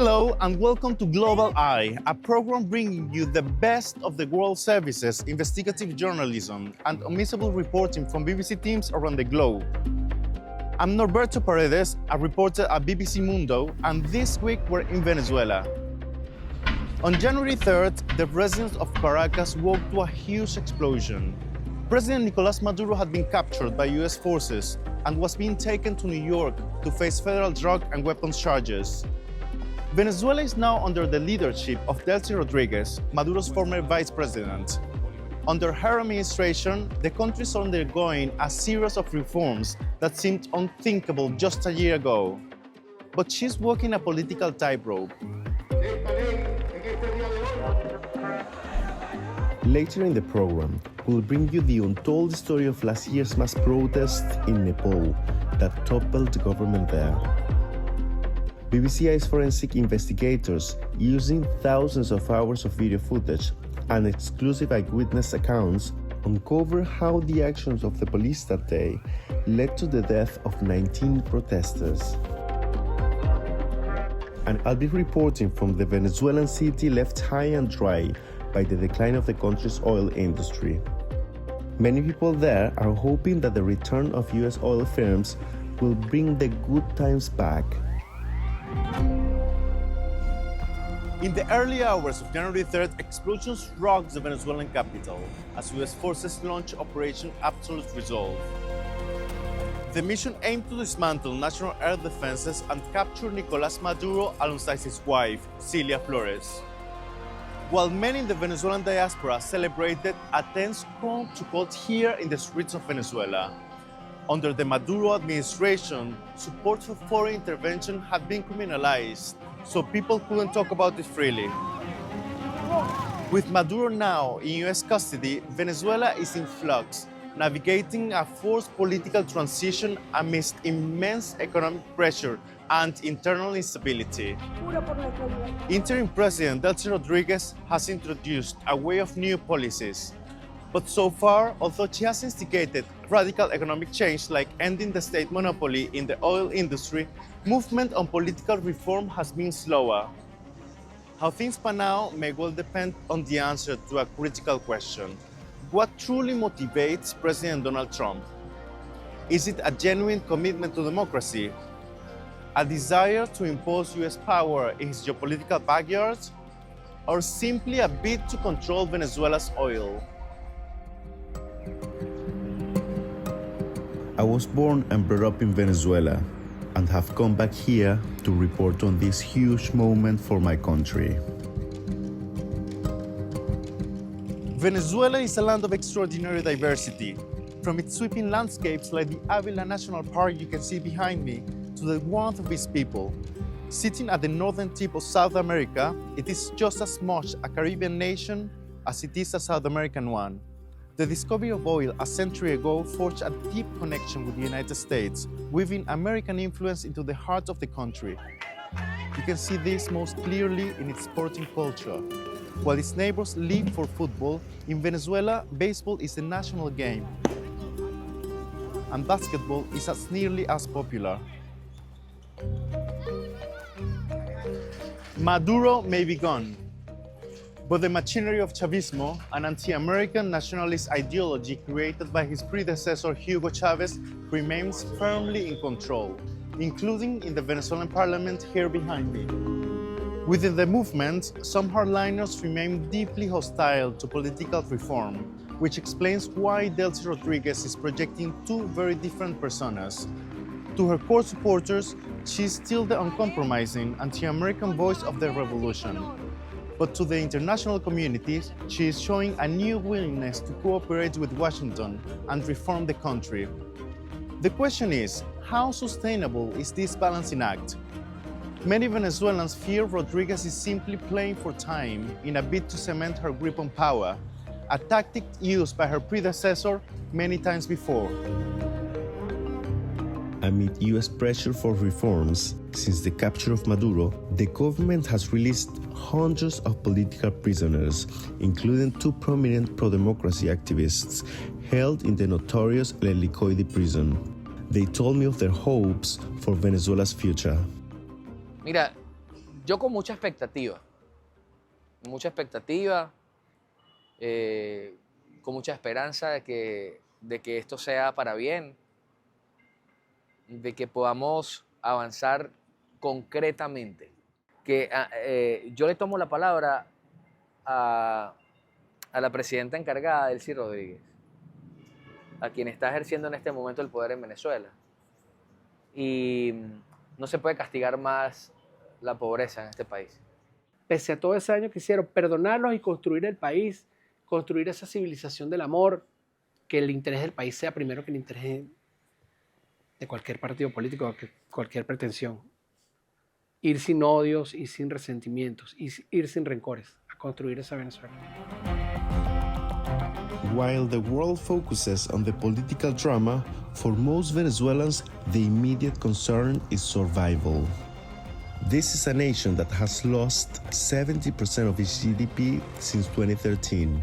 Hello and welcome to Global Eye, a program bringing you the best of the world services, investigative journalism, and unmissable reporting from BBC teams around the globe. I'm Norberto Paredes, a reporter at BBC Mundo, and this week we're in Venezuela. On January 3rd, the residents of Caracas woke to a huge explosion. President Nicolás Maduro had been captured by US forces and was being taken to New York to face federal drug and weapons charges. Venezuela is now under the leadership of Delcy Rodriguez, Maduro's former vice president. Under her administration, the country is undergoing a series of reforms that seemed unthinkable just a year ago. But she's walking a political tightrope. Later in the program, we'll bring you the untold story of last year's mass protest in Nepal that toppled the government there. BBCI's forensic investigators, using thousands of hours of video footage and exclusive eyewitness accounts, uncover how the actions of the police that day led to the death of 19 protesters. And I'll be reporting from the Venezuelan city left high and dry by the decline of the country's oil industry. Many people there are hoping that the return of US oil firms will bring the good times back. In the early hours of January 3rd, explosions rocked the Venezuelan capital as US forces launched Operation Absolute Resolve. The mission aimed to dismantle national air defenses and capture Nicolás Maduro alongside his wife, Cilia Flores. While many in the Venezuelan diaspora celebrated, a tense calm took hold here in the streets of Venezuela. Under the Maduro administration, support for foreign intervention had been criminalized, so people couldn't talk about it freely. With Maduro now in US custody, Venezuela is in flux, navigating a forced political transition amidst immense economic pressure and internal instability. Interim President Delcy Rodriguez has introduced a wave of new policies. But so far, although she has instigated radical economic change like ending the state monopoly in the oil industry, movement on political reform has been slower. How things pan out may well depend on the answer to a critical question. What truly motivates President Donald Trump? Is it a genuine commitment to democracy? A desire to impose US power in his geopolitical backyard? Or simply a bid to control Venezuela's oil? I was born and brought up in Venezuela and have come back here to report on this huge moment for my country. Venezuela is a land of extraordinary diversity. From its sweeping landscapes like the Avila National Park you can see behind me, to the warmth of its people. Sitting at the northern tip of South America, it is just as much a Caribbean nation as it is a South American one. The discovery of oil a century ago forged a deep connection with the United States, weaving American influence into the heart of the country. You can see this most clearly in its sporting culture. While its neighbors live for football, in Venezuela, baseball is the national game, and basketball is as nearly as popular. Maduro may be gone, but the machinery of Chavismo, an anti-American nationalist ideology created by his predecessor Hugo Chavez, remains firmly in control, including in the Venezuelan parliament here behind me. Within the movement, some hardliners remain deeply hostile to political reform, which explains why Delcy Rodriguez is projecting two very different personas. To her core supporters, she is still the uncompromising anti-American voice of the revolution. But to the international communities, she is showing a new willingness to cooperate with Washington and reform the country. The question is, how sustainable is this balancing act? Many Venezuelans fear Rodriguez is simply playing for time in a bid to cement her grip on power, a tactic used by her predecessor many times before. Amid US pressure for reforms, since the capture of Maduro, the government has released hundreds of political prisoners, including two prominent pro-democracy activists held in the notorious El Helicoide prison. They told me of their hopes for Venezuela's future. Mira, Yo con mucha expectativa, con mucha esperanza de que esto sea para bien, de que podamos avanzar concretamente. Yo le tomo la palabra a la presidenta encargada, Delcy Rodríguez, a quien está ejerciendo en este momento el poder en Venezuela. Y no se puede castigar más la pobreza en este país. Pese a todo ese daño que hicieron, perdonarlos y construir el país, construir esa civilización del amor, que el interés del país sea primero que el interés de cualquier partido político o cualquier pretensión. Ir sin odios y sin resentimientos, ir sin rencores, a construir esa Venezuela. While the world focuses on the political drama, for most Venezuelans, the immediate concern is survival. This is a nation that has lost 70% of its GDP since 2013.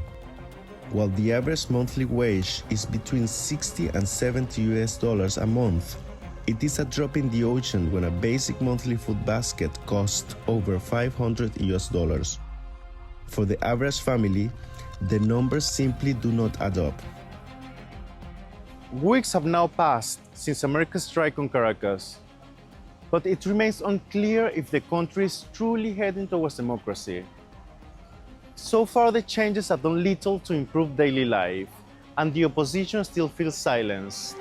While the average monthly wage is between $60 and $70 a month, it is a drop in the ocean when a basic monthly food basket costs over $500. For the average family, the numbers simply do not add up. Weeks have now passed since America's strike on Caracas, but it remains unclear if the country is truly heading towards democracy. So far, the changes have done little to improve daily life, and the opposition still feels silenced.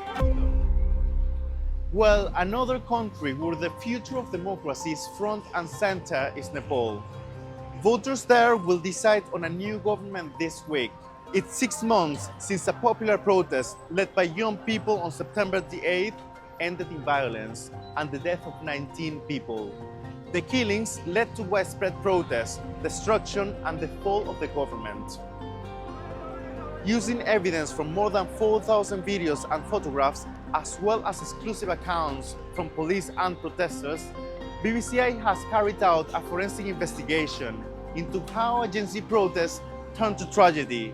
Well, another country where the future of democracy is front and center is Nepal. Voters there will decide on a new government this week. It's 6 months since a popular protest led by young people on September the 8th ended in violence and the death of 19 people. The killings led to widespread protests, destruction, and the fall of the government. Using evidence from more than 4,000 videos and photographs, as well as exclusive accounts from police and protesters, BBCI has carried out a forensic investigation into how a Gen Z protest turned to tragedy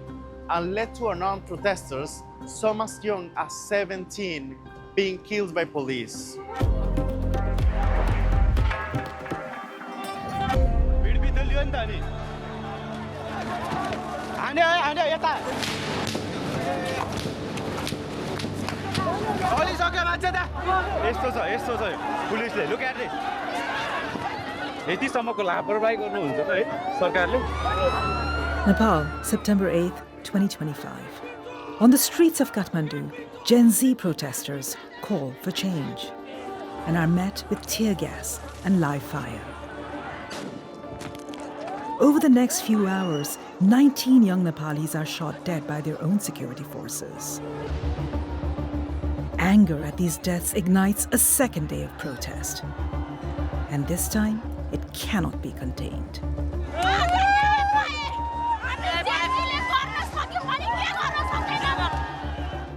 and led to unarmed protesters, some as young as 17, being killed by police. Nepal, September 8th, 2025. On the streets of Kathmandu, Gen Z protesters call for change and are met with tear gas and live fire. Over the next few hours, 19 young Nepalis are shot dead by their own security forces. Anger at these deaths ignites a second day of protest. And this time, it cannot be contained.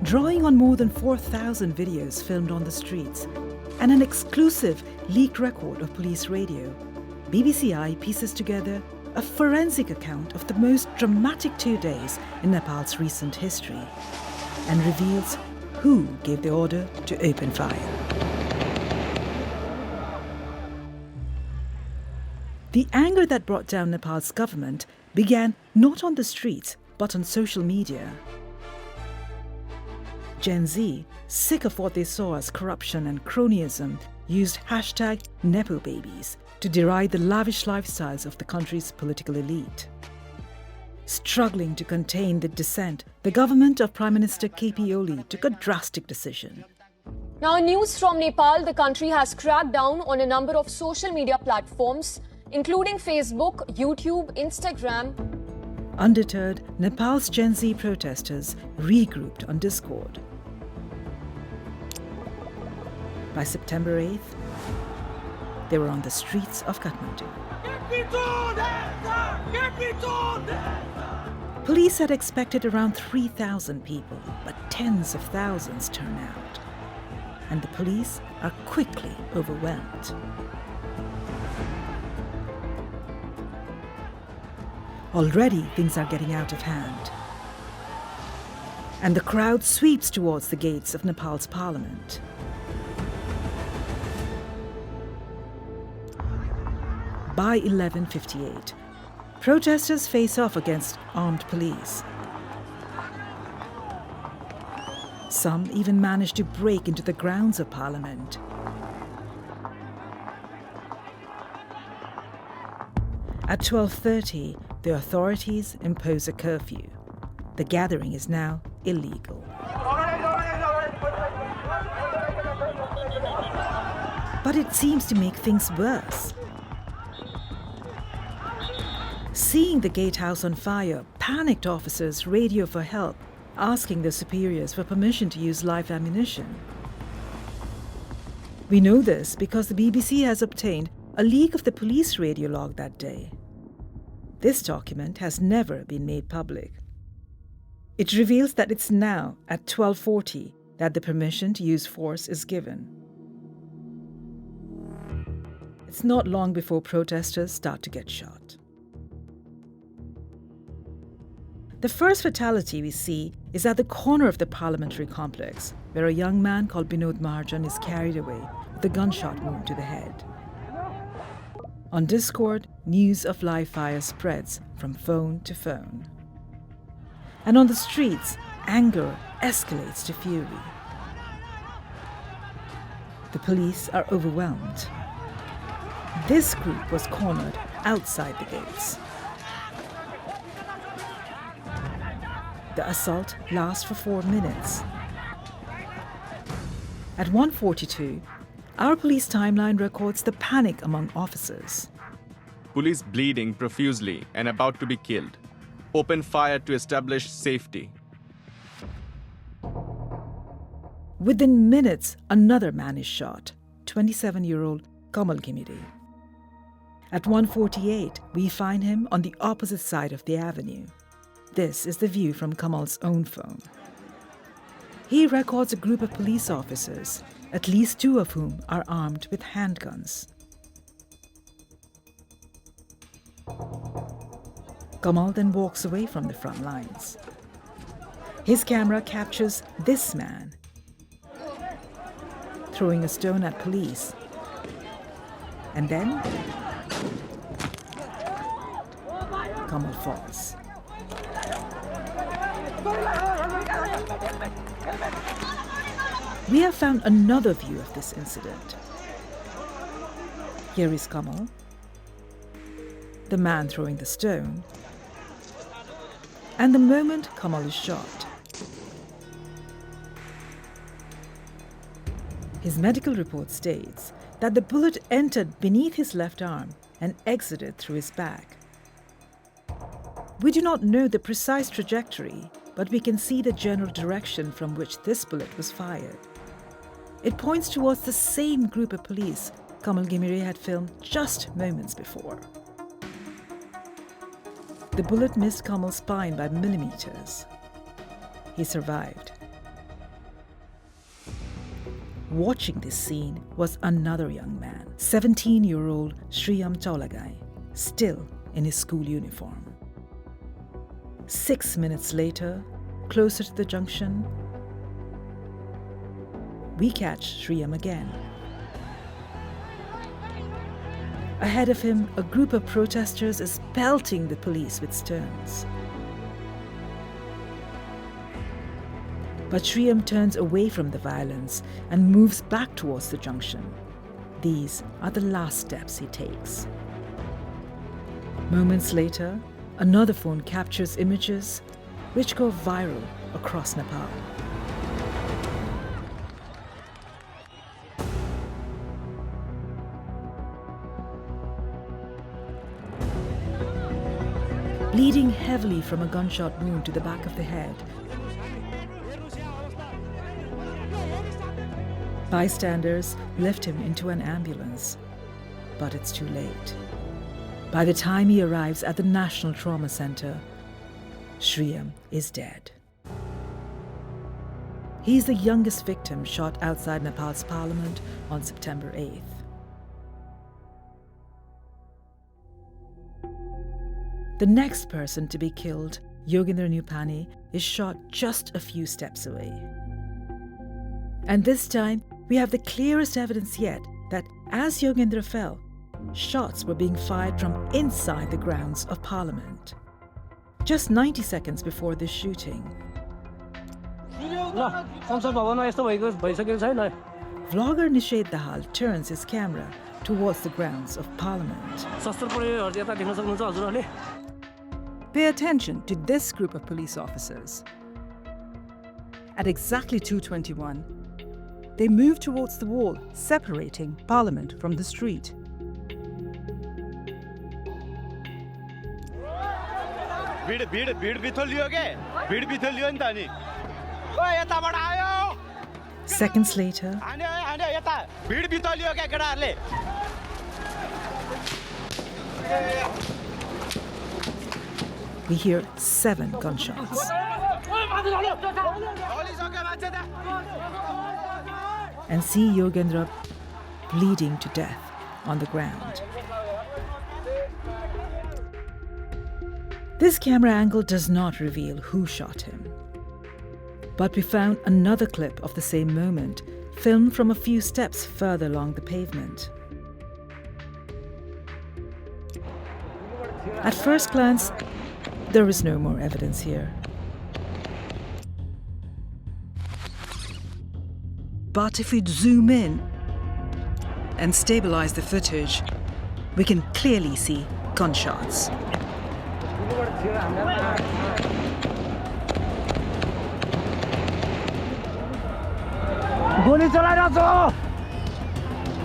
Drawing on more than 4,000 videos filmed on the streets and an exclusive leaked record of police radio, BBCI pieces together a forensic account of the most dramatic 2 days in Nepal's recent history and reveals who gave the order to open fire. The anger that brought down Nepal's government began not on the streets but on social media. Gen Z, sick of what they saw as corruption and cronyism, used hashtag #NepoBabies to deride the lavish lifestyles of the country's political elite. Struggling to contain the dissent, the government of Prime Minister KP Oli took a drastic decision. Now, news from Nepal, the country has cracked down on a number of social media platforms, including Facebook, YouTube, Instagram. Undeterred, Nepal's Gen Z protesters regrouped on Discord. By September 8th, they were on the streets of Kathmandu. Police had expected around 3,000 people, but tens of thousands turned out. And the police are quickly overwhelmed. Already, things are getting out of hand. And the crowd sweeps towards the gates of Nepal's parliament. By 11:58, protesters face off against armed police. Some even manage to break into the grounds of Parliament. At 12:30, the authorities impose a curfew. The gathering is now illegal. But it seems to make things worse. Seeing the gatehouse on fire, panicked officers radio for help, asking their superiors for permission to use live ammunition. We know this because the BBC has obtained a leak of the police radio log that day. This document has never been made public. It reveals that it's now at 12:40 that the permission to use force is given. It's not long before protesters start to get shot. The first fatality we see is at the corner of the parliamentary complex, where a young man called Binod Mahajan is carried away with a gunshot wound to the head. On Discord, news of live fire spreads from phone to phone. And on the streets, anger escalates to fury. The police are overwhelmed. This group was cornered outside the gates. The assault lasts for 4 minutes. At 1:42, our police timeline records the panic among officers. Police bleeding profusely and about to be killed. Open fire to establish safety. Within minutes, another man is shot, 27-year-old Kamal Ghimire. At 1:48, we find him on the opposite side of the avenue. This is the view from Kamal's own phone. He records a group of police officers, at least 2 of whom are armed with handguns. Kamal then walks away from the front lines. His camera captures this man throwing a stone at police. And then Kamal falls. We have found another view of this incident. Here is Kamal, the man throwing the stone, and the moment Kamal is shot. His medical report states that the bullet entered beneath his left arm and exited through his back. We do not know the precise trajectory, but we can see the general direction from which this bullet was fired. It points towards the same group of police Kamal Ghimire had filmed just moments before. The bullet missed Kamal's spine by millimeters. He survived. Watching this scene was another young man, 17-year-old Shriyam Chaulagai, still in his school uniform. 6 minutes later, closer to the junction, we catch Shriyam again. Ahead of him, a group of protesters is pelting the police with stones. But Shriyam turns away from the violence and moves back towards the junction. These are the last steps he takes. Moments later, another phone captures images which go viral across Nepal. Bleeding heavily from a gunshot wound to the back of the head, bystanders lift him into an ambulance, but it's too late. By the time he arrives at the National Trauma Center, Shriyam is dead. He's the youngest victim shot outside Nepal's parliament on September 8th. The next person to be killed, Yogendra Nupani, is shot just a few steps away. And this time, we have the clearest evidence yet that as Yogendra fell, shots were being fired from inside the grounds of Parliament. Just 90 seconds before this shooting, vlogger Nishad Dahal turns his camera towards the grounds of Parliament. Pay attention to this group of police officers. At exactly 2:21, they move towards the wall, separating Parliament from the street. Seconds later, we hear 7 gunshots. And see Yogendra bleeding to death on the ground. This camera angle does not reveal who shot him. But we found another clip of the same moment, filmed from a few steps further along the pavement. At first glance, there is no more evidence here. But if we zoom in and stabilize the footage, we can clearly see gunshots.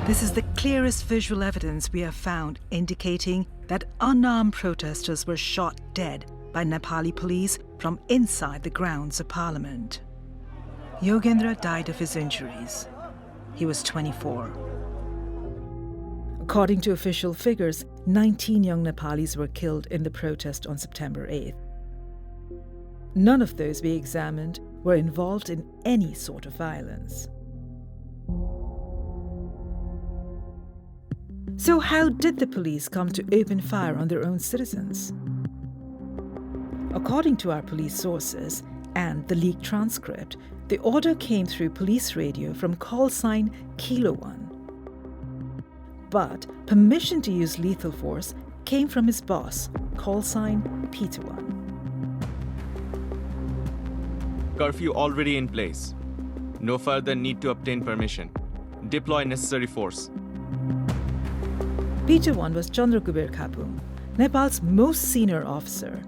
This is the clearest visual evidence we have found indicating that unarmed protesters were shot dead by Nepali police from inside the grounds of Parliament. Yogendra died of his injuries. He was 24. According to official figures, 19 young Nepalis were killed in the protest on September 8th. None of those we examined were involved in any sort of violence. So how did the police come to open fire on their own citizens? According to our police sources and the leaked transcript, the order came through police radio from call sign Kilo 1. But permission to use lethal force came from his boss, call sign Peter 1. Curfew already in place. No further need to obtain permission. Deploy necessary force. Peter 1 was Chandrakuber Khapung, Nepal's most senior officer,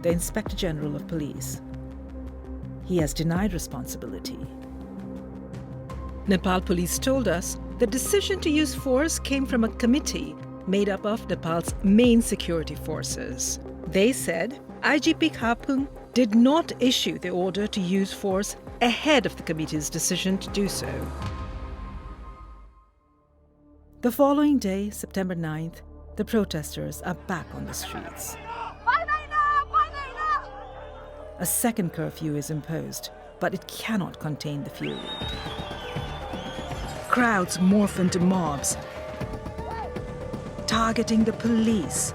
the Inspector General of Police. He has denied responsibility. Nepal police told us the decision to use force came from a committee made up of Nepal's main security forces. They said IGP Khapung did not issue the order to use force ahead of the committee's decision to do so. The following day, September 9th, the protesters are back on the streets. A second curfew is imposed, but it cannot contain the fury. Crowds morph into mobs, targeting the police,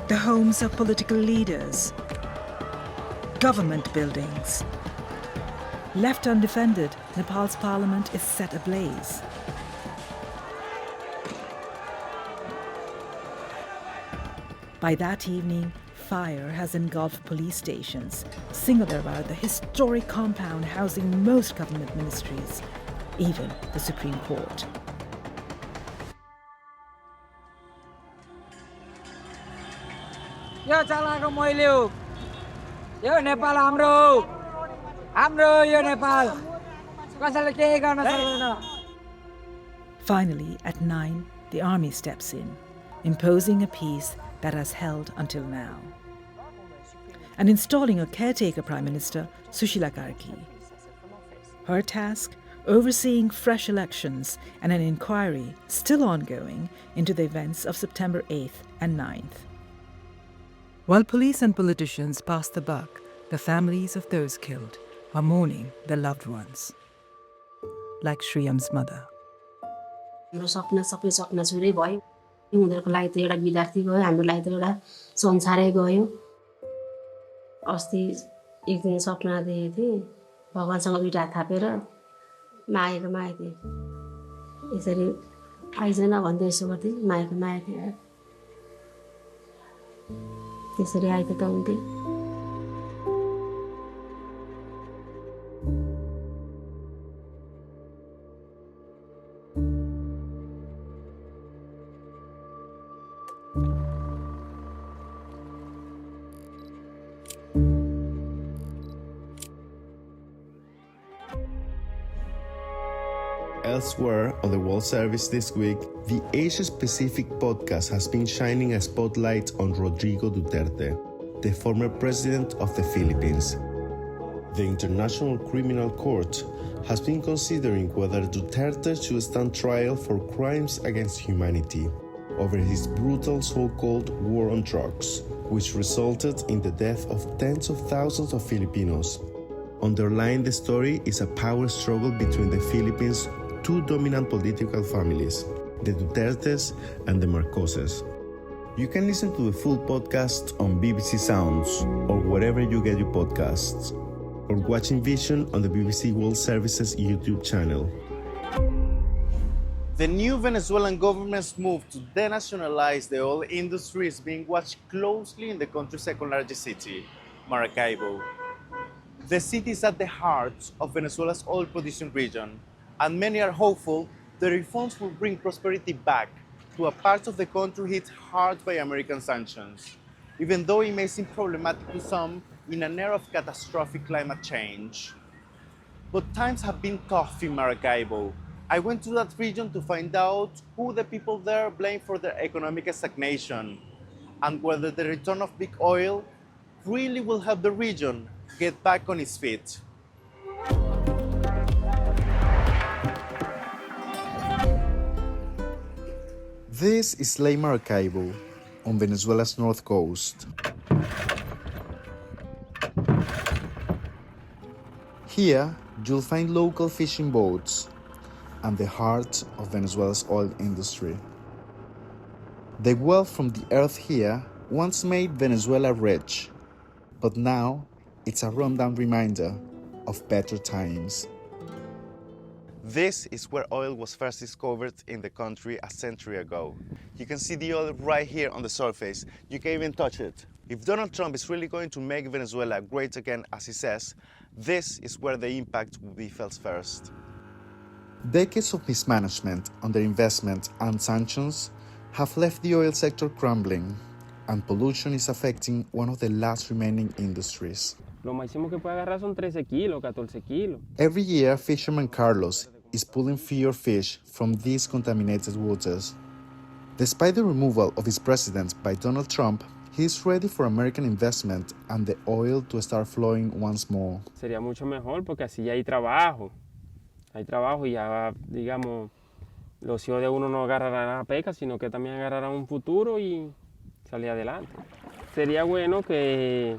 the homes of political leaders, government buildings. Left undefended, Nepal's parliament is set ablaze. By that evening, fire has engulfed police stations, Singadarbar, the historic compound housing most government ministries, even the Supreme Court. यो चलाको मैले हो यो नेपाल हाम्रो यो नेपाल कसैले केही गर्न सक्दैन. Finally, at 9, the army steps in, imposing a peace that has held until now, and installing a caretaker Prime Minister, Sushila Karki. Her task, overseeing fresh elections and an inquiry still ongoing into the events of September 8th and 9th. While police and politicians pass the buck, the families of those killed are mourning their loved ones, like Shriyam's mother. हाम्रो सपना सबै सपनाचुरै भयो. उनीहरूको लागि त एउटा विद्यार्थी गयो, हाम्रो लागि त एउटा संसारै गयो. अस्ति एक दिन सपना देखेको थिएँ, भगवानसँग दुईटा हात थापेर मागेको थिएँ. यसरी आइजन भन्दै यसो गर्दै मायाको माया थियो त्यसरी आएको त हुन्थ्यो Elsewhere on the World Service this week, the Asia-Pacific podcast has been shining a spotlight on Rodrigo Duterte, the former president of the Philippines. The International Criminal Court has been considering whether Duterte should stand trial for crimes against humanity over his brutal so-called war on drugs, which resulted in the death of tens of thousands of Filipinos. Underlying the story is a power struggle between the Philippines' two dominant political families, the Dutertes and the Marcoses. You can listen to the full podcast on BBC Sounds or wherever you get your podcasts, or watching Vision on the BBC World Service's YouTube channel. The new Venezuelan government's move to denationalize the oil industry is being watched closely in the country's second largest city, Maracaibo. The city is at the heart of Venezuela's oil-producing region, and many are hopeful the reforms will bring prosperity back to a part of the country hit hard by American sanctions, even though it may seem problematic to some in an era of catastrophic climate change. But times have been tough in Maracaibo. I went to that region to find out who the people there blame for their economic stagnation, and whether the return of big oil really will help the region get back on its feet. This is Lake Maracaibo, on Venezuela's north coast. Here, you'll find local fishing boats and the heart of Venezuela's oil industry. The wealth from the earth here once made Venezuela rich, but now it's a rundown reminder of better times. This is where oil was first discovered in the country a century ago. You can see the oil right here on the surface. You can even touch it. If Donald Trump is really going to make Venezuela great again, as he says, this is where the impact will be felt first. Decades of mismanagement, underinvestment, and sanctions have left the oil sector crumbling, and pollution is affecting one of the last remaining industries. Lo máximo que puede agarrar son 13 kilos, 14 kilos. Every year, fisherman Carlos is pulling fewer fish from these contaminated waters. Despite the removal of his president by Donald Trump, he is ready for American investment and the oil to start flowing once more. Sería mucho mejor porque así ya hay trabajo. Hay trabajo y ya, digamos, los hijos de uno no agarrarán la pesca, sino que también agarrarán un futuro y salir adelante. Sería bueno que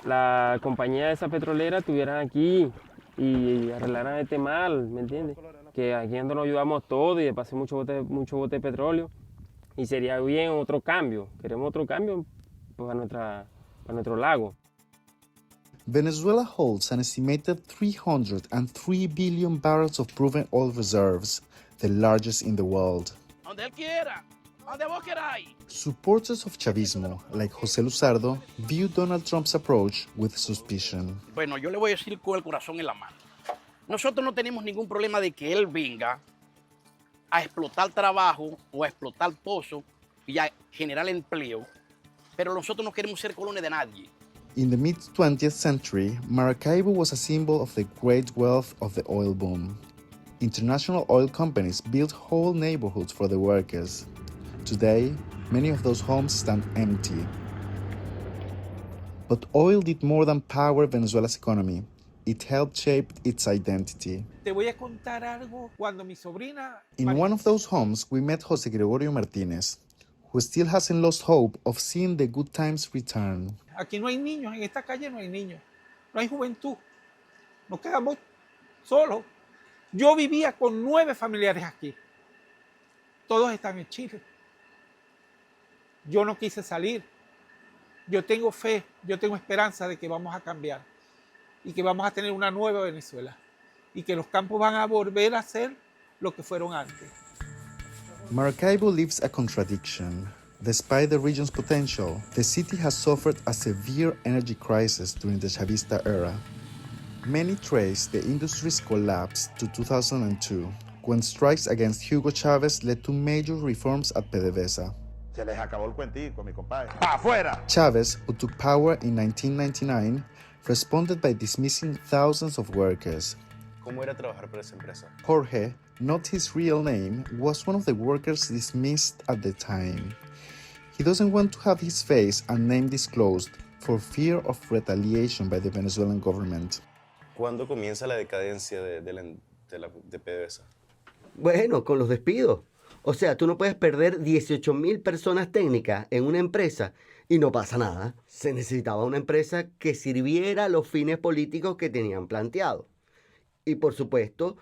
la compañía de esa petrolera estuvieran aquí y arreglaran este mal, ¿me entiendes? Que aquí donde nos ayudamos todos y de paso mucho bote de petróleo y sería bien otro cambio. Queremos otro cambio para nuestro lago. Venezuela holds an estimated 303 billion barrels of proven oil reserves, the largest in the world. Supporters of Chavismo, like José Luzardo, view Donald Trump's approach with suspicion. Bueno, yo le voy a decir con el corazón en la mano. Nosotros no tenemos ningún problema de que él venga a explotar trabajo o a explotar pozos y a generar empleo, pero nosotros no queremos ser colonia de nadie. In the mid-20th century, Maracaibo was a symbol of the great wealth of the oil boom. International oil companies built whole neighborhoods for the workers. Today, many of those homes stand empty. But oil did more than power Venezuela's economy. It helped shape its identity. Te voy a contar algo. Cuando mi sobrina... In one of those homes, we met José Gregorio Martínez, who still hasn't lost hope of seeing the good times return. Aquí no hay niños, en esta calle no hay niños, no hay juventud. Nos quedamos solos. Yo vivía con 9 familiares aquí. Todos están en Chile. Yo no quise salir. Yo tengo fe, yo tengo esperanza de que vamos a cambiar y que vamos a tener una nueva Venezuela y que los campos van a volver a ser lo que fueron antes. Maracaibo lives a contradiction. Despite the region's potential, the city has suffered a severe energy crisis during the Chavista era. Many trace the industry's collapse to 2002, when strikes against Hugo Chavez led to major reforms at PDVSA. Se les acabó el cuentico, mi compadre. ¡Afuera! Chavez, who took power in 1999, responded by dismissing thousands of workers. ¿Cómo era trabajar para esa empresa? Jorge, not his real name, was one of the workers dismissed at the time. He doesn't want to have his face and name disclosed for fear of retaliation by the Venezuelan government. ¿Cuándo comienza la decadencia de PDVSA? Bueno, con los despidos. O sea, tú no puedes perder 18.000 personas técnicas en una empresa y no pasa nada. Se necesitaba una empresa que sirviera a los fines políticos que tenían planteados. Y por supuesto,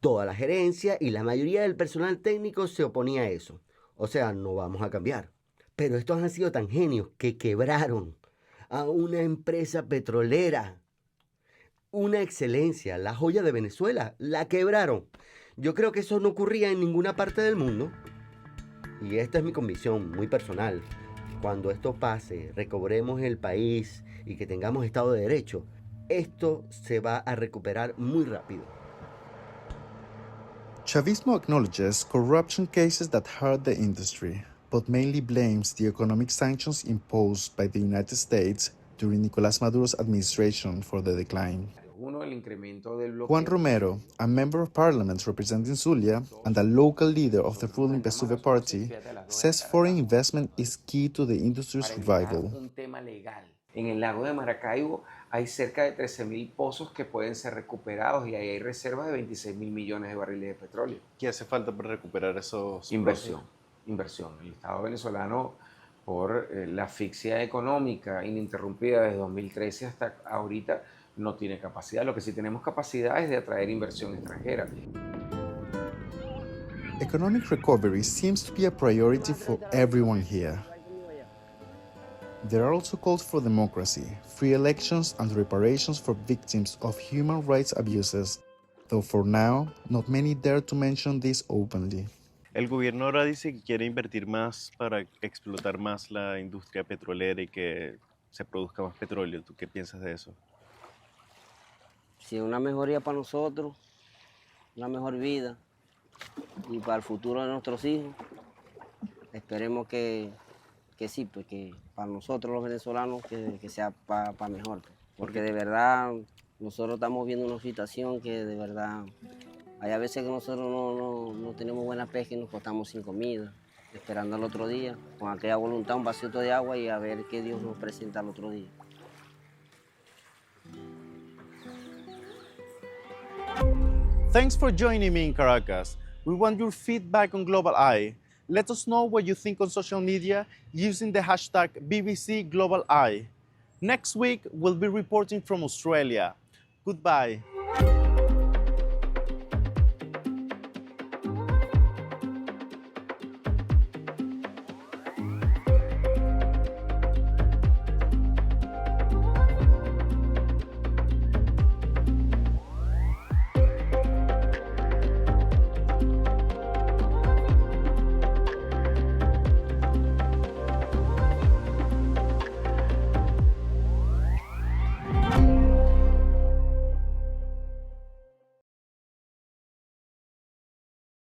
toda la gerencia y la mayoría del personal técnico se oponía a eso. O sea, no vamos a cambiar. Pero estos han sido tan genios que quebraron a una empresa petrolera. Una excelencia, la joya de Venezuela, la quebraron. Yo creo que eso no ocurría en ninguna parte del mundo. Y esta es mi convicción muy personal. Cuando esto pase, recobremos el país y que tengamos Estado de Derecho, esto se va a recuperar muy rápido. Chavismo acknowledges corruption cases that hurt the industry, but mainly blames the economic sanctions imposed by the United States during Nicolás Maduro's administration for the decline. Juan Romero, a member of parliament representing Zulia and a local leader of the ruling PSUV party, says foreign investment is key to the industry's revival. En el lago de Maracaibo hay cerca de 13.000 pozos que pueden ser recuperados y ahí hay reservas de 26.000 millones de barriles de petróleo. ¿Qué hace falta para recuperar esos Inversión. El Estado venezolano, por la asfixia económica ininterrumpida desde 2013 hasta ahorita, no tiene capacidad. Lo que sí tenemos capacidad es de atraer inversión extranjera. Economic recovery seems to be a priority for everyone here. There are also calls for democracy, free elections, and reparations for victims of human rights abuses, though for now, not many dare to mention this openly. El gobierno ahora dice que quiere invertir más para explotar más la industria petrolera y que se produzca más petróleo. ¿Tú qué piensas de eso? Sí, una mejoría para nosotros, una mejor vida y para el futuro de nuestros hijos. Esperemos que sí, pues que para nosotros los venezolanos que sea para mejor. Porque de verdad nosotros estamos viendo una situación que de verdad hay a veces que nosotros no tenemos buena pesca y nos costamos sin comida, esperando al otro día, con aquella voluntad, un vasito de agua y a ver qué Dios nos presenta al otro día. Thanks for joining me in Caracas. We want your feedback on Global Eye. Let us know what you think on social media using the hashtag BBC Global Eye. Next week, we'll be reporting from Australia. Goodbye.